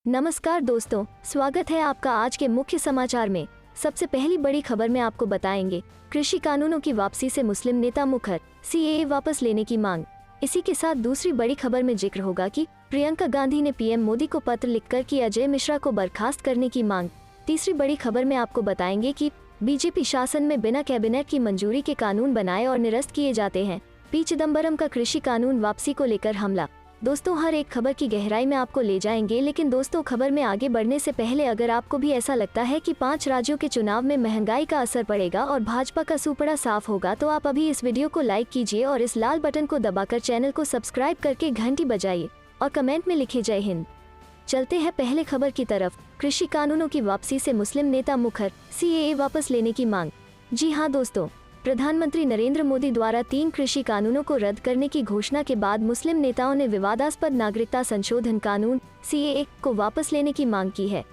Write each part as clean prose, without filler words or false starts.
नमस्कार दोस्तों, स्वागत है आपका आज के मुख्य समाचार में। सबसे पहली बड़ी खबर में आपको बताएंगे कृषि कानूनों की वापसी से मुस्लिम नेता मुखर, सीएए वापस लेने की मांग। इसी के साथ दूसरी बड़ी खबर में जिक्र होगा कि प्रियंका गांधी ने पीएम मोदी को पत्र लिखकर की अजय मिश्रा को बर्खास्त करने की मांग। तीसरी बड़ी खबर में आपको बताएंगे कि बीजेपी शासन में बिना कैबिनेट की मंजूरी के कानून बनाए और निरस्त किए जाते हैं। पी चिदम्बरम का कृषि कानून वापसी को लेकर हमला। दोस्तों, हर एक खबर की गहराई में आपको ले जाएंगे, लेकिन दोस्तों खबर में आगे बढ़ने से पहले अगर आपको भी ऐसा लगता है कि 5 राज्यों के चुनाव में महंगाई का असर पड़ेगा और भाजपा का सुपड़ा साफ होगा, तो आप अभी इस वीडियो को लाइक कीजिए और इस लाल बटन को दबाकर चैनल को सब्सक्राइब करके घंटी बजाइए और कमेंट में लिखिए जय हिंद। चलते हैं पहले खबर की तरफ। कृषि कानूनों की वापसी से मुस्लिम नेता मुखर, सीएए वापस लेने की मांग। जी हाँ दोस्तों, प्रधानमंत्री नरेंद्र मोदी द्वारा 3 कृषि कानूनों को रद्द करने की घोषणा के बाद मुस्लिम नेताओं ने विवादास्पद नागरिकता संशोधन कानून सीएए को वापस लेने की मांग की है।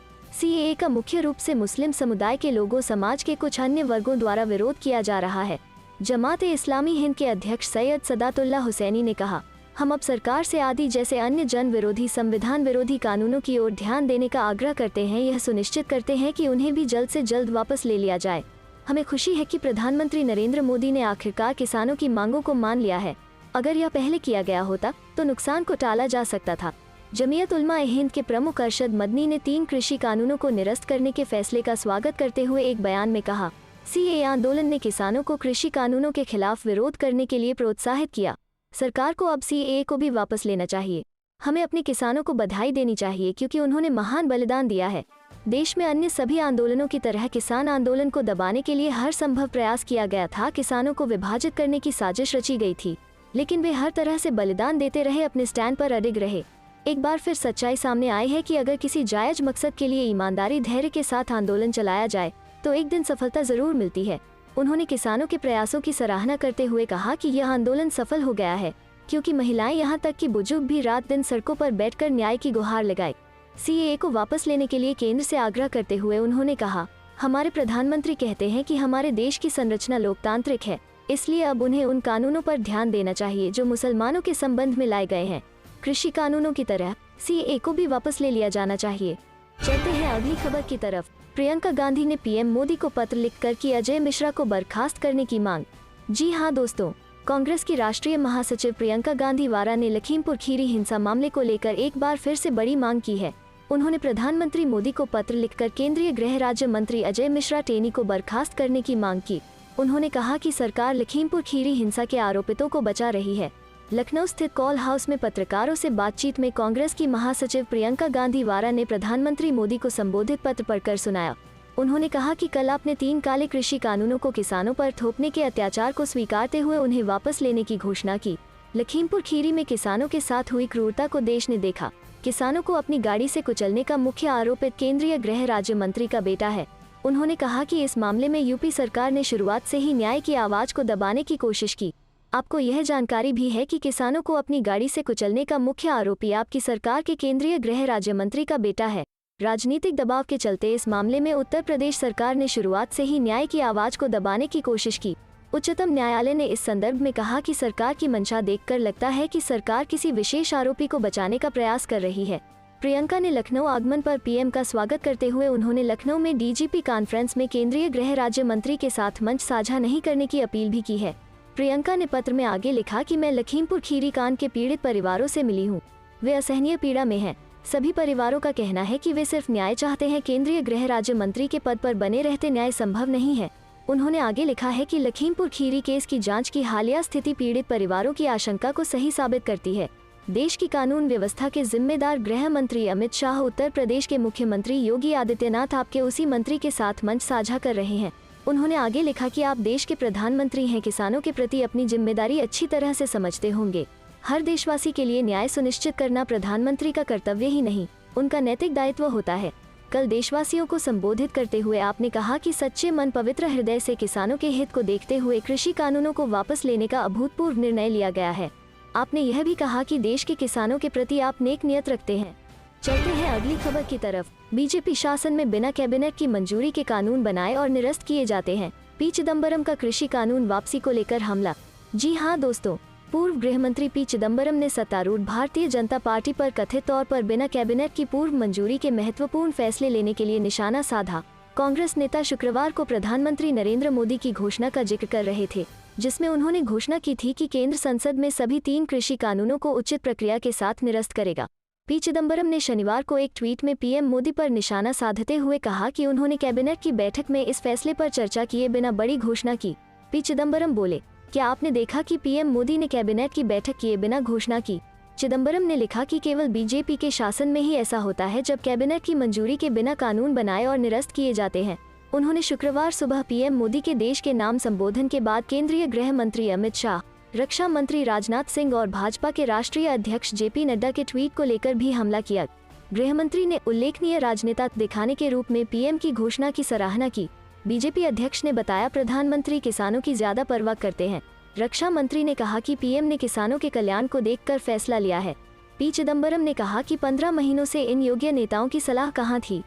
सीएए का मुख्य रूप से मुस्लिम समुदाय के लोगों, समाज के कुछ अन्य वर्गों द्वारा विरोध किया जा रहा है। जमात-ए-इस्लामी हिंद के अध्यक्ष सैयद सदातुल्लाह हुसैनी ने कहा, हम अब सरकार से आदि जैसे अन्य जन विरोधी, संविधान विरोधी कानूनों की ओर ध्यान देने का आग्रह करते हैं। यह सुनिश्चित करते हैं कि उन्हें भी जल्द से जल्द वापस ले लिया जाए। हमें खुशी है कि प्रधानमंत्री नरेंद्र मोदी ने आखिरकार किसानों की मांगों को मान लिया है। अगर यह पहले किया गया होता तो नुकसान को टाला जा सकता था। जमीयत उलमा ए हिंद के प्रमुख अरशद मदनी ने 3 कृषि कानूनों को निरस्त करने के फैसले का स्वागत करते हुए एक बयान में कहा, सीएए आंदोलन ने किसानों को कृषि कानूनों के खिलाफ विरोध करने के लिए प्रोत्साहित किया। सरकार को अब सीएए को भी वापस लेना चाहिए। हमें अपने किसानों को बधाई देनी चाहिए क्योंकि उन्होंने महान बलिदान दिया है। देश में अन्य सभी आंदोलनों की तरह किसान आंदोलन को दबाने के लिए हर संभव प्रयास किया गया था। किसानों को विभाजित करने की साजिश रची गई थी, लेकिन वे हर तरह से बलिदान देते रहे, अपने स्टैंड पर अडिग रहे। एक बार फिर सच्चाई सामने आई है कि अगर किसी जायज मकसद के लिए ईमानदारी, धैर्य के साथ आंदोलन चलाया जाए तो एक दिन सफलता जरूर मिलती है। उन्होंने किसानों के प्रयासों की सराहना करते हुए कहा कि यह आंदोलन सफल हो गया है क्योंकि महिलाएं, यहाँ तक कि बुजुर्ग भी रात दिन सड़कों पर बैठकर न्याय की गुहार लगाई। सीएए को वापस लेने के लिए केंद्र से आग्रह करते हुए उन्होंने कहा, हमारे प्रधानमंत्री कहते हैं कि हमारे देश की संरचना लोकतांत्रिक है, इसलिए अब उन्हें उन कानूनों पर ध्यान देना चाहिए जो मुसलमानों के संबंध में लाए गए हैं। कृषि कानूनों की तरह सीएए को भी वापस ले लिया जाना चाहिए। चलते हैं अगली खबर की तरफ। प्रियंका गांधी ने पीएम मोदी को पत्र लिखकर की अजय मिश्रा को बर्खास्त करने की मांग। जी हाँ दोस्तों, कांग्रेस की राष्ट्रीय महासचिव प्रियंका गांधी वारा ने लखीमपुर खीरी हिंसा मामले को लेकर एक बार फिर से बड़ी मांग की है। उन्होंने प्रधानमंत्री मोदी को पत्र लिखकर केंद्रीय गृह राज्य मंत्री अजय मिश्रा टेनी को बर्खास्त करने की मांग की। उन्होंने कहा कि सरकार लखीमपुर खीरी हिंसा के आरोपितों को बचा रही है। लखनऊ स्थित कॉल हाउस में पत्रकारों से बातचीत में कांग्रेस की महासचिव प्रियंका गांधी वारा ने प्रधानमंत्री मोदी को संबोधित पत्र पढ़कर सुनाया। उन्होंने कहा कि कल आपने 3 काले कृषि कानूनों को किसानों पर थोपने के अत्याचार को स्वीकारते हुए उन्हें वापस लेने की घोषणा की। लखीमपुर खीरी में किसानों के साथ हुई क्रूरता को देश ने देखा। किसानों को अपनी गाड़ी से कुचलने का मुख्य आरोपित केंद्रीय गृह राज्य मंत्री का बेटा है। उन्होंने कहा कि इस मामले में यूपी सरकार ने शुरुआत से ही न्याय की आवाज को दबाने की कोशिश की। आपको यह जानकारी भी है कि किसानों को अपनी गाड़ी से कुचलने का मुख्य आरोपी आपकी सरकार के केंद्रीय गृह राज्य मंत्री का बेटा है। राजनीतिक दबाव के चलते इस मामले में उत्तर प्रदेश सरकार ने शुरुआत से ही न्याय की आवाज को दबाने की कोशिश की। उच्चतम न्यायालय ने इस संदर्भ में कहा कि सरकार की मंशा देखकर लगता है कि सरकार किसी विशेष आरोपी को बचाने का प्रयास कर रही है। प्रियंका ने लखनऊ आगमन पर पीएम का स्वागत करते हुए उन्होंने लखनऊ में डीजीपी कॉन्फ्रेंस में केंद्रीय गृह राज्य मंत्री के साथ मंच साझा नहीं करने की अपील भी की है। प्रियंका ने पत्र में आगे लिखा कि मैं लखीमपुर खीरी कांड के पीड़ित परिवारों से मिली हूँ। वे असहनीय पीड़ा में हैं। सभी परिवारों का कहना है कि वे सिर्फ न्याय चाहते हैं। केंद्रीय गृह राज्य मंत्री के पद पर बने रहते न्याय संभव नहीं है। उन्होंने आगे लिखा है कि लखीमपुर खीरी केस की जांच की हालिया स्थिति पीड़ित परिवारों की आशंका को सही साबित करती है। देश की कानून व्यवस्था के जिम्मेदार गृह मंत्री अमित शाह उत्तर प्रदेश के मुख्यमंत्री योगी आदित्यनाथ आपके उसी मंत्री के साथ मंच साझा कर रहे हैं। उन्होंने आगे लिखा कि आप देश के प्रधानमंत्री हैं, किसानों के प्रति अपनी जिम्मेदारी अच्छी तरह से समझते होंगे। हर देशवासी के लिए न्याय सुनिश्चित करना प्रधानमंत्री का कर्तव्य ही नहीं, उनका नैतिक दायित्व होता है। कल देशवासियों को संबोधित करते हुए आपने कहा कि सच्चे मन, पवित्र हृदय से किसानों के हित को देखते हुए कृषि कानूनों को वापस लेने का अभूतपूर्व निर्णय लिया गया है। आपने यह भी कहा कि देश के किसानों के प्रति आप नेक नियत रखते हैं। चलते हैं अगली खबर की तरफ। बीजेपी शासन में बिना कैबिनेट की मंजूरी के कानून बनाए और निरस्त किए जाते हैं। पी चिदम्बरम का कृषि कानून वापसी को लेकर हमला। जी हाँ दोस्तों, पूर्व गृहमंत्री पी चिदम्बरम ने सत्तारूढ़ भारतीय जनता पार्टी पर कथित तौर पर बिना कैबिनेट की पूर्व मंजूरी के महत्वपूर्ण फैसले लेने के लिए निशाना साधा। कांग्रेस नेता शुक्रवार को प्रधानमंत्री नरेंद्र मोदी की घोषणा का जिक्र कर रहे थे, जिसमें उन्होंने घोषणा की थी कि केंद्र संसद में सभी 3 कृषि कानूनों को उचित प्रक्रिया के साथ निरस्त करेगा। पी चिदम्बरम ने शनिवार को एक ट्वीट में पीएम मोदी पर निशाना साधते हुए कहा कि उन्होंने कैबिनेट की बैठक में इस फैसले पर चर्चा किए बिना बड़ी घोषणा की। पी चिदम्बरम बोले, क्या आपने देखा कि पीएम मोदी ने कैबिनेट की बैठक किए बिना घोषणा की? चिदम्बरम ने लिखा कि केवल बीजेपी के शासन में ही ऐसा होता है जब कैबिनेट की मंजूरी के बिना कानून बनाए और निरस्त किए जाते हैं। उन्होंने शुक्रवार सुबह पीएम मोदी के देश के नाम संबोधन के बाद केंद्रीय गृह मंत्री अमित शाह, रक्षा मंत्री राजनाथ सिंह और भाजपा के राष्ट्रीय अध्यक्ष जेपी नड्डा के ट्वीट को लेकर भी हमला किया। गृहमंत्री ने उल्लेखनीय राजनेता दिखाने के रूप में पीएम की घोषणा की सराहना की। बीजेपी अध्यक्ष ने बताया, प्रधानमंत्री किसानों की ज्यादा परवाह करते हैं। रक्षा मंत्री ने कहा कि पीएम ने किसानों के कल्याण को देखकर फैसला लिया है। पी चिदम्बरम ने कहा कि 15 महीनों से इन योग्य नेताओं की सलाह कहाँ थी।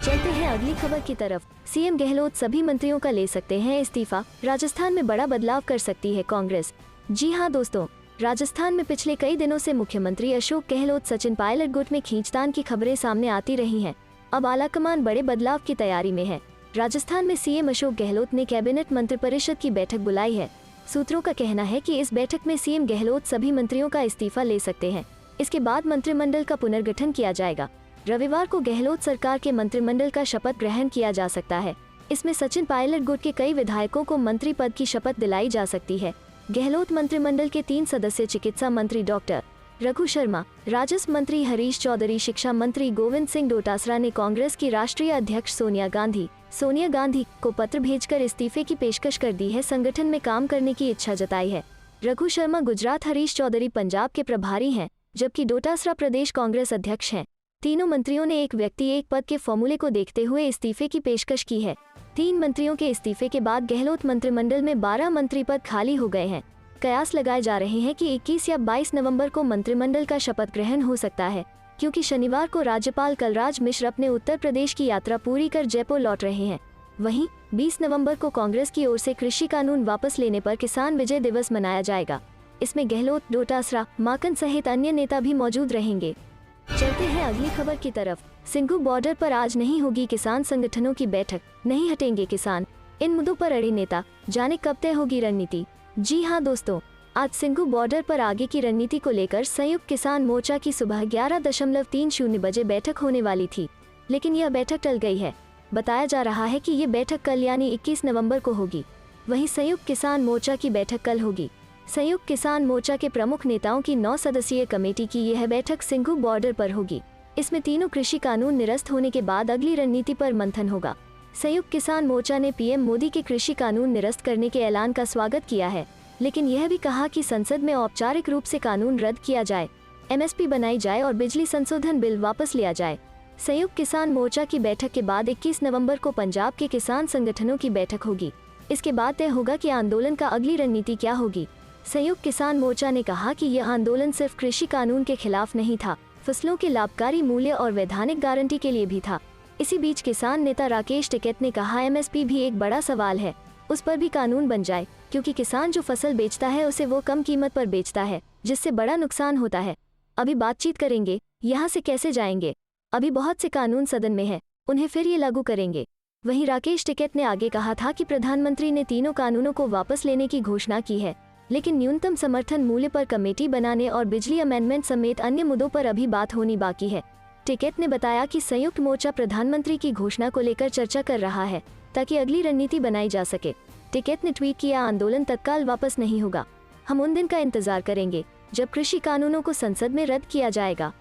चलते हैं अगली खबर की तरफ। सीएम गहलोत सभी मंत्रियों का ले सकते हैं इस्तीफा, राजस्थान में बड़ा बदलाव कर सकती है कांग्रेस। जी हाँ दोस्तों, राजस्थान में पिछले कई दिनों से मुख्यमंत्री अशोक गहलोत सचिन पायलट गुट में खींचतान की खबरें सामने आती रही हैं। अब आलाकमान बड़े बदलाव की तैयारी में है। राजस्थान में सीएम अशोक गहलोत ने कैबिनेट मंत्रिपरिषद की बैठक बुलाई है। सूत्रों का कहना है कि इस बैठक में सीएम गहलोत सभी मंत्रियों का इस्तीफा ले सकते हैं। इसके बाद मंत्रिमंडल का पुनर्गठन किया जाएगा। रविवार को गहलोत सरकार के मंत्रिमंडल का शपथ ग्रहण किया जा सकता है। इसमें सचिन पायलट गुट के कई विधायकों को मंत्री पद की शपथ दिलाई जा सकती है। गहलोत मंत्रिमंडल के 3 सदस्य चिकित्सा मंत्री डॉक्टर रघु शर्मा, राजस्व मंत्री हरीश चौधरी, शिक्षा मंत्री गोविंद सिंह डोटासरा ने कांग्रेस की राष्ट्रीय अध्यक्ष सोनिया गांधी को पत्र भेजकर इस्तीफे की पेशकश कर दी है। संगठन में काम करने की इच्छा जताई है। रघु शर्मा गुजरात, हरीश चौधरी पंजाब के प्रभारी हैं, जबकि डोटासरा प्रदेश कांग्रेस अध्यक्ष हैं। तीनों मंत्रियों ने एक व्यक्ति एक पद के फॉर्मूले को देखते हुए इस्तीफे की पेशकश की है। 3 मंत्रियों के इस्तीफे के बाद गहलोत मंत्रिमंडल में 12 मंत्री पद खाली हो गए हैं। कयास लगाए जा रहे हैं कि 21 या 22 नवंबर को मंत्रिमंडल का शपथ ग्रहण हो सकता है, क्योंकि शनिवार को राज्यपाल कलराज मिश्र अपने उत्तर प्रदेश की यात्रा पूरी कर जयपुर लौट रहे हैं। वहीं 20 नवंबर को कांग्रेस की ओर से कृषि कानून वापस लेने पर किसान विजय दिवस मनाया जाएगा। इसमें गहलोत, डोटासरा, माकन सहित अन्य नेता भी मौजूद रहेंगे। चलते हैं अगली खबर की तरफ। सिंघू बॉर्डर पर आज नहीं होगी किसान संगठनों की बैठक, नहीं हटेंगे किसान। इन मुद्दों पर अड़े नेता, जाने कब तय होगी रणनीति। जी हाँ दोस्तों, आज सिंघू बॉर्डर पर आगे की रणनीति को लेकर संयुक्त किसान मोर्चा की सुबह 11:30 बजे बैठक होने वाली थी, लेकिन यह बैठक टल गई है। बताया जा रहा है कि ये बैठक कल यानी 21 नवंबर को होगी। वहीं संयुक्त किसान मोर्चा की बैठक कल होगी। संयुक्त किसान मोर्चा के प्रमुख नेताओं की 9 सदस्यीय कमेटी की यह बैठक सिंघू बॉर्डर पर होगी। इसमें तीनों कृषि कानून निरस्त होने के बाद अगली रणनीति पर मंथन होगा। संयुक्त किसान मोर्चा ने पीएम मोदी के कृषि कानून निरस्त करने के ऐलान का स्वागत किया है, लेकिन यह भी कहा कि संसद में औपचारिक रूप से कानून रद्द किया जाए, एमएसपी बनाई जाए और बिजली संशोधन बिल वापस लिया जाए। संयुक्त किसान मोर्चा की बैठक के बाद 21 नवंबर को पंजाब के किसान संगठनों की बैठक होगी। इसके बाद तय होगा कि आंदोलन का अगली रणनीति क्या होगी। संयुक्त किसान मोर्चा ने कहा कि यह आंदोलन सिर्फ कृषि कानून के खिलाफ नहीं था, फसलों के लाभकारी मूल्य और वैधानिक गारंटी के लिए भी था। इसी बीच किसान नेता राकेश टिकैत ने कहा, एमएसपी भी एक बड़ा सवाल है, उस पर भी कानून बन जाए, क्योंकि किसान जो फसल बेचता है उसे वो कम कीमत पर बेचता है, जिससे बड़ा नुकसान होता है। अभी बातचीत करेंगे, यहाँ से कैसे जाएंगे। अभी बहुत से कानून सदन में है, उन्हें फिर ये लागू करेंगे। वहीं राकेश टिकैत ने आगे कहा था कि प्रधानमंत्री ने तीनों कानूनों को वापस लेने की घोषणा की है, लेकिन न्यूनतम समर्थन मूल्य पर कमेटी बनाने और बिजली अमेंडमेंट समेत अन्य मुद्दों पर अभी बात होनी बाकी है। टिकैत ने बताया कि संयुक्त मोर्चा प्रधानमंत्री की घोषणा को लेकर चर्चा कर रहा है, ताकि अगली रणनीति बनाई जा सके। टिकैत ने ट्वीट किया, आंदोलन तत्काल वापस नहीं होगा, हम उन दिन का इंतजार करेंगे जब कृषि कानूनों को संसद में रद्द किया जाएगा।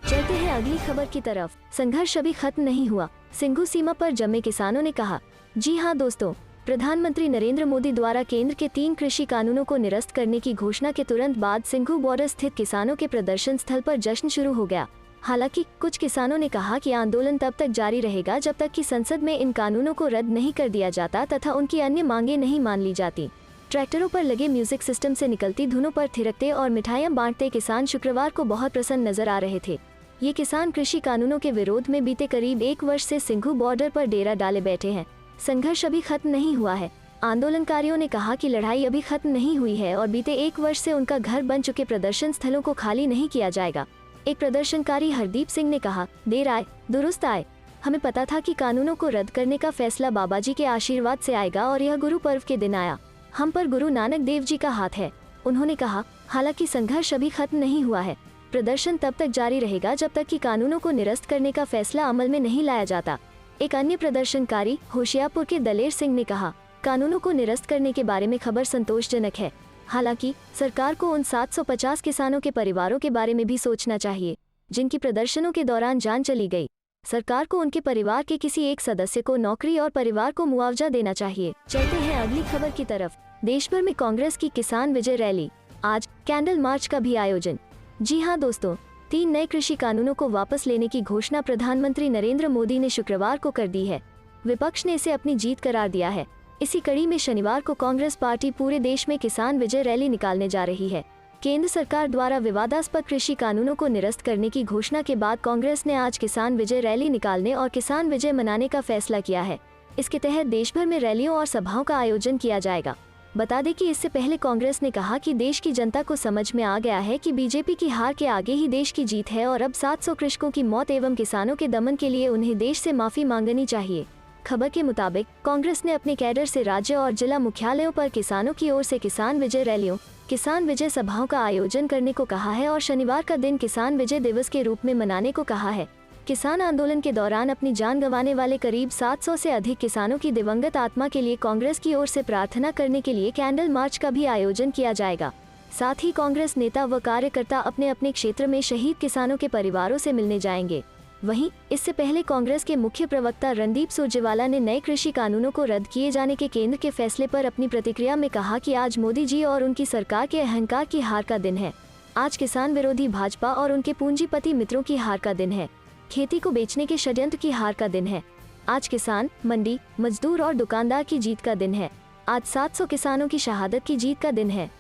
चलते हैं अगली खबर की तरफ। संघर्ष अभी खत्म नहीं हुआ, सिंघू सीमा पर जमे किसानों ने कहा। जी हाँ दोस्तों, प्रधानमंत्री नरेंद्र मोदी द्वारा केंद्र के 3 कृषि कानूनों को निरस्त करने की घोषणा के तुरंत बाद सिंघू बॉर्डर स्थित किसानों के प्रदर्शन स्थल पर जश्न शुरू हो गया। हालांकि कुछ किसानों ने कहा कि आंदोलन तब तक जारी रहेगा जब तक कि संसद में इन कानूनों को रद्द नहीं कर दिया जाता तथा उनकी अन्य मांगे नहीं मान ली जाती। ट्रैक्टरों पर लगे म्यूजिक सिस्टम से निकलती धुनों पर थिरकते और मिठाइयां बांटते किसान शुक्रवार को बहुत प्रसन्न नजर आ रहे थे। ये किसान कृषि कानूनों के विरोध में बीते करीब 1 वर्ष से सिंघू बॉर्डर पर डेरा डाले बैठे हैं। संघर्ष अभी खत्म नहीं हुआ है। आंदोलनकारियों ने कहा कि लड़ाई अभी खत्म नहीं हुई है और बीते 1 वर्ष से उनका घर बन चुके प्रदर्शन स्थलों को खाली नहीं किया जाएगा। एक प्रदर्शनकारी हरदीप सिंह ने कहा, देर आए दुरुस्त आए। हमें पता था कि कानूनों को रद्द करने का फैसला बाबा जी के आशीर्वाद से आएगा और यह गुरु पर्व के दिन आया। हम पर गुरु नानक देव जी का हाथ है। उन्होंने कहा, हालांकि संघर्ष अभी खत्म नहीं हुआ है। प्रदर्शन तब तक जारी रहेगा जब तक कि कानूनों को निरस्त करने का फैसला अमल में नहीं लाया जाता। एक अन्य प्रदर्शनकारी होशियारपुर के दलेर सिंह ने कहा, कानूनों को निरस्त करने के बारे में खबर संतोषजनक है। हालांकि सरकार को उन 750 किसानों के परिवारों के बारे में भी सोचना चाहिए जिनकी प्रदर्शनों के दौरान जान चली गई। सरकार को उनके परिवार के किसी एक सदस्य को नौकरी और परिवार को मुआवजा देना चाहिए। चलते हैं अगली खबर की तरफ। देश भर में कांग्रेस की किसान विजय रैली, आज कैंडल मार्च का भी आयोजन। जी हां दोस्तों, 3 नए कृषि कानूनों को वापस लेने की घोषणा प्रधानमंत्री नरेंद्र मोदी ने शुक्रवार को कर दी है। विपक्ष ने इसे अपनी जीत करार दिया है। इसी कड़ी में शनिवार को कांग्रेस पार्टी पूरे देश में किसान विजय रैली निकालने जा रही है। केंद्र सरकार द्वारा विवादास्पद कृषि कानूनों को निरस्त करने की घोषणा के बाद कांग्रेस ने आज किसान विजय रैली निकालने और किसान विजय मनाने का फैसला किया है। इसके तहत देश भर में रैलियों और सभाओं का आयोजन किया जाएगा। बता दें कि इससे पहले कांग्रेस ने कहा कि देश की जनता को समझ में आ गया है कि बीजेपी की हार के आगे ही देश की जीत है और अब 700 कृषकों की मौत एवं किसानों के दमन के लिए उन्हें देश से माफी मांगनी चाहिए। खबर के मुताबिक कांग्रेस ने अपने कैडर से राज्य और जिला मुख्यालयों पर किसानों की ओर से किसान विजय रैलियों, किसान विजय सभाओं का आयोजन करने को कहा है और शनिवार का दिन किसान विजय दिवस के रूप में मनाने को कहा है। किसान आंदोलन के दौरान अपनी जान गंवाने वाले करीब 700 से अधिक किसानों की दिवंगत आत्मा के लिए कांग्रेस की ओर से प्रार्थना करने के लिए कैंडल मार्च का भी आयोजन किया जाएगा। साथ ही कांग्रेस नेता व कार्यकर्ता अपने अपने क्षेत्र में शहीद किसानों के परिवारों से मिलने जाएंगे। वहीं इससे पहले कांग्रेस के मुख्य प्रवक्ता रणदीप सुरजेवाला ने नए कृषि कानूनों को रद्द किए जाने के केंद्र के फैसले पर अपनी प्रतिक्रिया में कहा कि आज मोदी जी और उनकी सरकार के अहंकार की हार का दिन है। आज किसान विरोधी भाजपा और उनके पूंजीपति मित्रों की हार का दिन है। खेती को बेचने के षड्यंत्र की हार का दिन है। आज किसान, मंडी, मजदूर और दुकानदार की जीत का दिन है। आज 700 किसानों की शहादत की जीत का दिन है।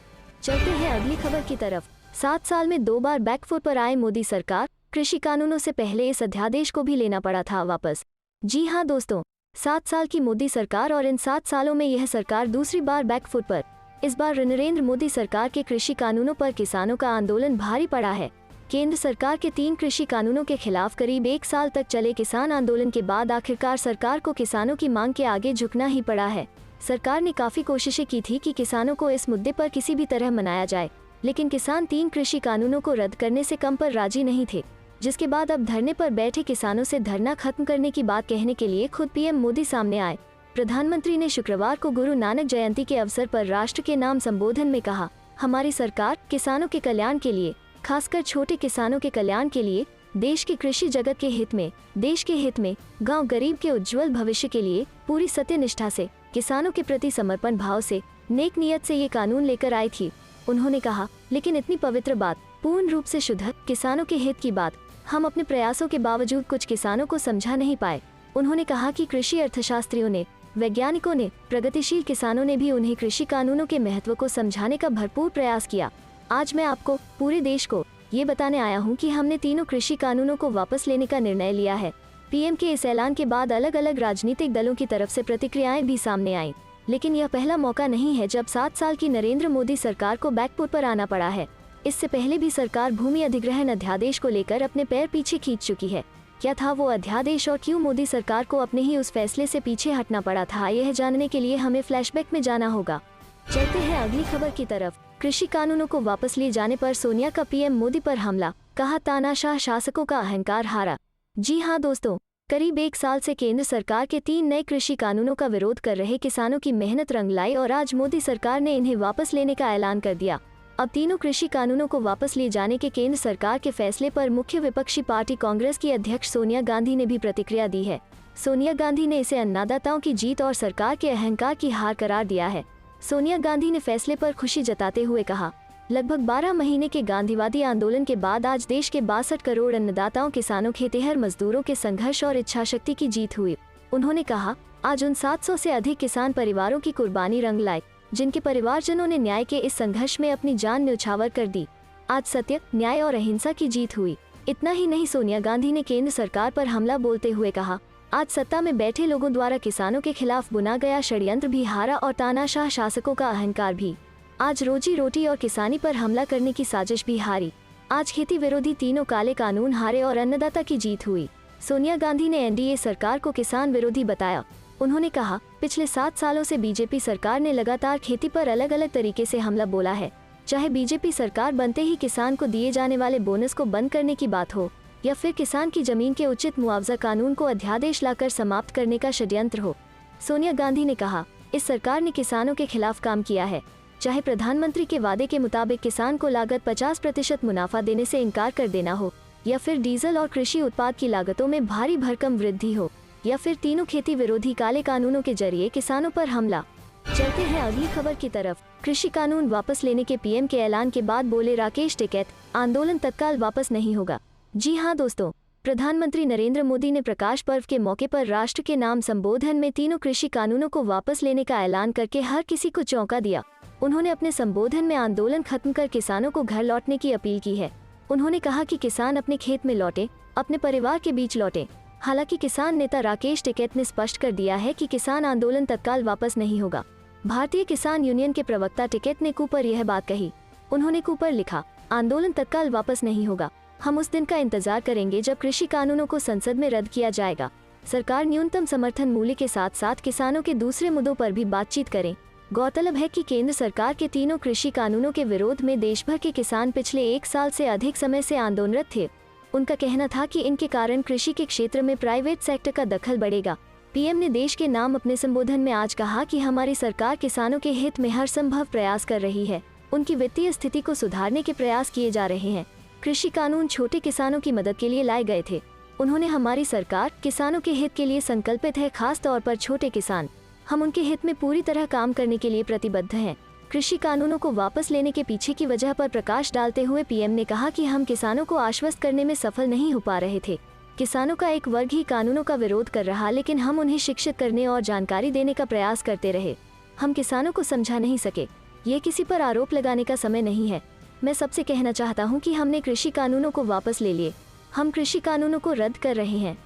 चलते हैं अगली खबर की तरफ। 7 साल में 2 बार बैकफुट पर आए मोदी सरकार, कृषि कानूनों से पहले इस अध्यादेश को भी लेना पड़ा था वापस। जी हां दोस्तों, 7 साल की मोदी सरकार और इन 7 सालों में यह सरकार दूसरी बार बैकफुट पर। इस बार नरेंद्र मोदी सरकार के कृषि कानूनों पर किसानों का आंदोलन भारी पड़ा है। केंद्र सरकार के 3 कृषि कानूनों के खिलाफ करीब 1 साल तक चले किसान आंदोलन के बाद आखिरकार सरकार को किसानों की मांग के आगे झुकना ही पड़ा है। सरकार ने काफी कोशिशें की थी कि किसानों को इस मुद्दे पर किसी भी तरह मनाया जाए, लेकिन किसान 3 कृषि कानूनों को रद्द करने से कम पर राजी नहीं थे, जिसके बाद अब धरने पर बैठे किसानों से धरना खत्म करने की बात कहने के लिए खुद पीएम मोदी सामने आए। प्रधानमंत्री ने शुक्रवार को गुरु नानक जयंती के अवसर पर राष्ट्र के नाम संबोधन में कहा, हमारी सरकार किसानों के कल्याण के लिए, खासकर छोटे किसानों के कल्याण के लिए, देश के कृषि जगत के हित में, देश के हित में, गांव गरीब के उज्जवल भविष्य के लिए पूरी सत्यनिष्ठा से, किसानों के प्रति समर्पण भाव से, नेक नियत से ये कानून लेकर आई थी। उन्होंने कहा, लेकिन इतनी पवित्र बात, पूर्ण रूप से शुद्ध किसानों के हित की बात, हम अपने प्रयासों के बावजूद कुछ किसानों को समझा नहीं पाए। उन्होंने कहा कि कृषि अर्थशास्त्रियों ने, वैज्ञानिकों ने, प्रगतिशील किसानों ने भी उन्हें कृषि कानूनों के महत्व को समझाने का भरपूर प्रयास किया। आज मैं आपको, पूरे देश को ये बताने आया हूँ कि हमने तीनों कृषि कानूनों को वापस लेने का निर्णय लिया है। पीएम के इस ऐलान के बाद अलग अलग राजनीतिक दलों की तरफ से प्रतिक्रियाएं भी सामने आईं, लेकिन यह पहला मौका नहीं है जब 7 साल की नरेंद्र मोदी सरकार को बैकफुट पर आना पड़ा है। इससे पहले भी सरकार भूमि अधिग्रहण अध्यादेश को लेकर अपने पैर पीछे खींच चुकी है। क्या था वो अध्यादेश और क्यों मोदी सरकार को अपने ही उस फैसले से पीछे हटना पड़ा था, यह जानने के लिए हमें फ्लैशबैक में जाना होगा। चलते हैं अगली खबर की तरफ। कृषि कानूनों को वापस लिए जाने पर सोनिया का पीएम मोदी पर हमला, कहा तानाशाह शासकों का अहंकार हारा। जी हां दोस्तों, करीब 1 साल से केंद्र सरकार के 3 नए कृषि कानूनों का विरोध कर रहे किसानों की मेहनत रंग लाई और आज मोदी सरकार ने इन्हें वापस लेने का ऐलान कर दिया। अब तीनों कृषि कानूनों को वापस लिए जाने के केंद्र सरकार के फैसले पर मुख्य विपक्षी पार्टी कांग्रेस की अध्यक्ष सोनिया गांधी ने भी प्रतिक्रिया दी है। सोनिया गांधी ने इसे अन्नदाताओं की जीत और सरकार के अहंकार की हार करार दिया है। सोनिया गांधी ने फैसले पर खुशी जताते हुए कहा, लगभग 12 महीने के गांधीवादी आंदोलन के बाद आज देश के 62 करोड़ अन्नदाताओं, किसानों, खेतिहर मजदूरों के संघर्ष और इच्छाशक्ति की जीत हुई। उन्होंने कहा, आज उन 700 से अधिक किसान परिवारों की कुर्बानी रंग लाई, जिनके परिवारजनों ने न्याय के इस संघर्ष में अपनी जान न्यौछावर कर दी। आज सत्य, न्याय और अहिंसा की जीत हुई। इतना ही नहीं, सोनिया गांधी ने केंद्र सरकार पर हमला बोलते हुए कहा, आज सत्ता में बैठे लोगों द्वारा किसानों के खिलाफ बुना गया षड्यंत्र भी हारा और तानाशाह शासकों का अहंकार भी। आज रोजी रोटी और किसानी पर हमला करने की साजिश भी हारी। आज खेती विरोधी तीनों काले कानून हारे और अन्नदाता की जीत हुई। सोनिया गांधी ने एनडीए सरकार को किसान विरोधी बताया। उन्होंने कहा, पिछले 7 सालों से बीजेपी सरकार ने लगातार खेती पर अलग अलग तरीके से हमला बोला है। चाहे बीजेपी सरकार बनते ही किसान को दिए जाने वाले बोनस को बंद करने की बात हो या फिर किसान की जमीन के उचित मुआवजा कानून को अध्यादेश लाकर समाप्त करने का षड्यंत्र हो। सोनिया गांधी ने कहा, इस सरकार ने किसानों के खिलाफ काम किया है। चाहे प्रधानमंत्री के वादे के मुताबिक किसान को लागत 50% मुनाफा देने से इनकार कर देना हो या फिर डीजल और कृषि उत्पाद की लागतों में भारी भरकम वृद्धि हो या फिर तीनों खेती विरोधी काले कानूनों के जरिए किसानों पर हमला। चलते हैं अगली खबर की तरफ। कृषि कानून वापस लेने के पीएम के ऐलान के बाद बोले राकेश टिकैत, आंदोलन तत्काल वापस नहीं होगा। जी हाँ दोस्तों, प्रधानमंत्री नरेंद्र मोदी ने प्रकाश पर्व के मौके पर राष्ट्र के नाम संबोधन में तीनों कृषि कानूनों को वापस लेने का ऐलान करके हर किसी को चौंका दिया। उन्होंने अपने संबोधन में आंदोलन खत्म कर किसानों को घर लौटने की अपील की है। उन्होंने कहा कि किसान अपने खेत में लौटे, अपने परिवार के बीच लौटे। हालांकि किसान नेता राकेश टिकैत ने स्पष्ट कर दिया है कि किसान आंदोलन तत्काल वापस नहीं होगा। भारतीय किसान यूनियन के प्रवक्ता टिकैत ने कू पर यह बात कही। उन्होंने कू पर लिखा, आंदोलन तत्काल वापस नहीं होगा। हम उस दिन का इंतजार करेंगे जब कृषि कानूनों को संसद में रद्द किया जाएगा। सरकार न्यूनतम समर्थन मूल्य के साथ साथ किसानों के दूसरे मुद्दों पर भी बातचीत करें। गौरतलब है कि केंद्र सरकार के तीनों कृषि कानूनों के विरोध में देश भर के किसान पिछले 1 साल से अधिक समय से आंदोलनरत थे। उनका कहना था कि इनके कारण कृषि के क्षेत्र में प्राइवेट सेक्टर का दखल बढ़ेगा। पीएम ने देश के नाम अपने संबोधन में आज कहा कि हमारी सरकार किसानों के हित में हर संभव प्रयास कर रही है। उनकी वित्तीय स्थिति को सुधारने के प्रयास किए जा रहे हैं। कृषि कानून छोटे किसानों की मदद के लिए लाए गए थे। उन्होंने हमारी सरकार किसानों के हित के लिए संकल्पित है, खास तौर पर छोटे किसान। हम उनके हित में पूरी तरह काम करने के लिए प्रतिबद्ध हैं। कृषि कानूनों को वापस लेने के पीछे की वजह पर प्रकाश डालते हुए पीएम ने कहा कि हम किसानों को आश्वस्त करने में सफल नहीं हो पा रहे थे। किसानों का एक वर्ग ही कानूनों का विरोध कर रहा, लेकिन हम उन्हें शिक्षित करने और जानकारी देने का प्रयास करते रहे। हम किसानों को समझा नहीं सके। ये किसी पर आरोप लगाने का समय नहीं है। मैं सबसे कहना चाहता हूँ कि हमने कृषि कानूनों को वापस ले लिए। हम कृषि कानूनों को रद्द कर रहे हैं।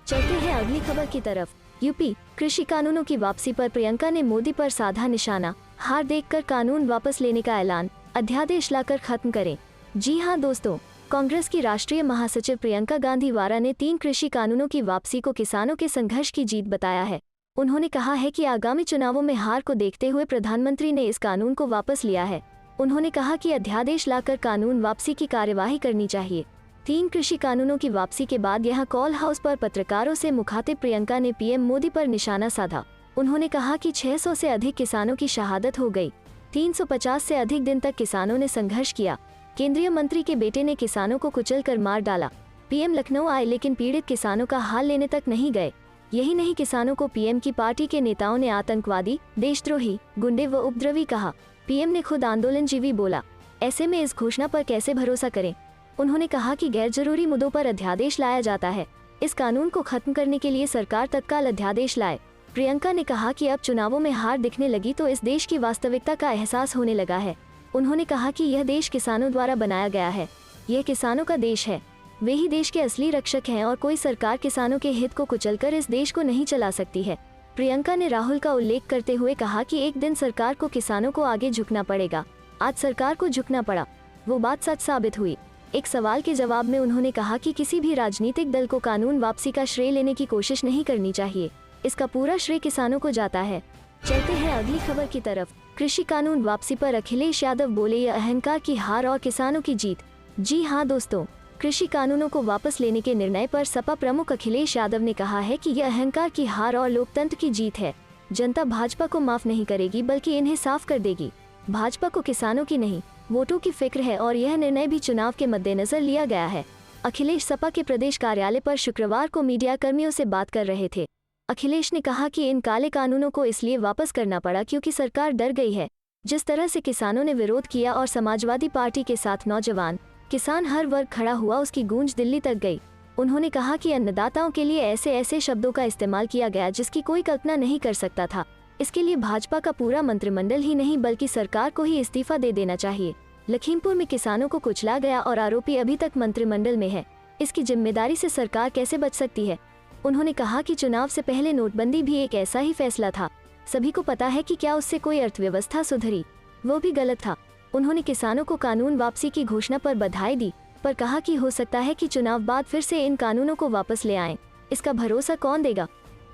चलते हैं अगली खबर की तरफ। यूपी, कृषि कानूनों की वापसी पर प्रियंका ने मोदी पर साधा निशाना। हार देखकर कानून वापस लेने का ऐलान, अध्यादेश लाकर खत्म करें। जी हाँ दोस्तों, कांग्रेस की राष्ट्रीय महासचिव प्रियंका गांधी वारा ने 3 कृषि कानूनों की वापसी को किसानों के संघर्ष की जीत बताया है। उन्होंने कहा है कि आगामी चुनावों में हार को देखते हुए प्रधानमंत्री ने इस कानून को वापस लिया है। उन्होंने कहा कि अध्यादेश लाकर कानून वापसी की कार्यवाही करनी चाहिए। 3 कृषि कानूनों की वापसी के बाद यहां कॉल हाउस पर पत्रकारों से मुखातिब प्रियंका ने पीएम मोदी पर निशाना साधा। उन्होंने कहा कि 600 से अधिक किसानों की शहादत हो गई। 350 से अधिक दिन तक किसानों ने संघर्ष किया। केंद्रीय मंत्री के बेटे ने किसानों को कुचलकर मार डाला। पीएम लखनऊ आए लेकिन पीड़ित किसानों का हाल लेने तक नहीं गए। यही नहीं, किसानों को पीएम की पार्टी के नेताओं ने आतंकवादी, देशद्रोही, गुंडे व उपद्रवी कहा। पीएम ने खुद आंदोलनजीवी बोला। ऐसे में इस घोषणा पर कैसे भरोसा करें। उन्होंने कहा कि गैर जरूरी मुद्दों पर अध्यादेश लाया जाता है। इस कानून को खत्म करने के लिए सरकार तत्काल अध्यादेश लाए। प्रियंका ने कहा कि अब चुनावों में हार दिखने लगी तो इस देश की वास्तविकता का एहसास होने लगा है। उन्होंने कहा कि यह देश किसानों द्वारा बनाया गया है। यह किसानों का देश है। वे ही देश के असली रक्षक हैं और कोई सरकार किसानों के हित को कुचलकर इस देश को नहीं चला सकती है। प्रियंका ने राहुल का उल्लेख करते हुए कहा कि एक दिन सरकार को किसानों को आगे झुकना पड़ेगा। आज सरकार को झुकना पड़ा, वो बात सच साबित हुई। एक सवाल के जवाब में उन्होंने कहा कि किसी भी राजनीतिक दल को कानून वापसी का श्रेय लेने की कोशिश नहीं करनी चाहिए। इसका पूरा श्रेय किसानों को जाता है। चलते हैं अगली खबर की तरफ। कृषि कानून वापसी पर अखिलेश यादव बोले, यह अहंकार की हार और किसानों की जीत। जी हाँ दोस्तों, कृषि कानूनों को वापस लेने के निर्णय पर सपा प्रमुख अखिलेश यादव ने कहा है कि यह अहंकार की हार और लोकतंत्र की जीत है। जनता भाजपा को माफ नहीं करेगी बल्कि इन्हें साफ कर देगी। भाजपा को किसानों की नहीं, वोटों की फिक्र है और यह निर्णय भी चुनाव के मद्देनजर लिया गया है। अखिलेश सपा के प्रदेश कार्यालय पर शुक्रवार को मीडिया कर्मियों से बात कर रहे थे। अखिलेश ने कहा कि इन काले कानूनों को इसलिए वापस करना पड़ा क्योंकि सरकार डर गई है। जिस तरह से किसानों ने विरोध किया और समाजवादी पार्टी के साथ नौजवान, किसान, हर वर्ग खड़ा हुआ, उसकी गूंज दिल्ली तक गई। उन्होंने कहा कि अन्नदाताओं के लिए ऐसे ऐसे शब्दों का इस्तेमाल किया गया जिसकी कोई कल्पना नहीं कर सकता था। इसके लिए भाजपा का पूरा मंत्रिमंडल ही नहीं बल्कि सरकार को ही इस्तीफा दे देना चाहिए। लखीमपुर में किसानों को कुचला गया और आरोपी अभी तक मंत्रिमंडल में है। इसकी जिम्मेदारी से सरकार कैसे बच सकती है। उन्होंने कहा कि चुनाव से पहले नोटबंदी भी एक ऐसा ही फैसला था। सभी को पता है कि क्या उससे कोई अर्थव्यवस्था सुधरी, वो भी गलत था। उन्होंने किसानों को कानून वापसी की घोषणा पर बधाई दी, पर कहा कि हो सकता है कि चुनाव बाद फिर से इन कानूनों को वापस ले आएं। इसका भरोसा कौन देगा।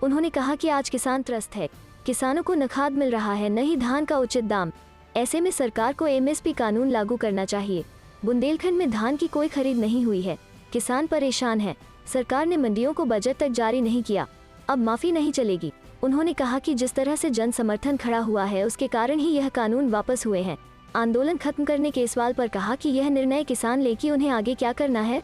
उन्होंने कहा कि आज किसान त्रस्त है, किसानों को न खाद मिल रहा है न ही धान का उचित दाम। ऐसे में सरकार को एमएसपी कानून लागू करना चाहिए। बुंदेलखंड में धान की कोई खरीद नहीं हुई है, किसान परेशान है। सरकार ने मंडियों को बजट तक जारी नहीं किया, अब माफी नहीं चलेगी। उन्होंने कहा कि जिस तरह से जन समर्थन खड़ा हुआ है उसके कारण ही यह कानून वापस हुए हैं। आंदोलन खत्म करने के सवाल पर कहा कि यह निर्णय किसान ले कि उन्हें आगे क्या करना है।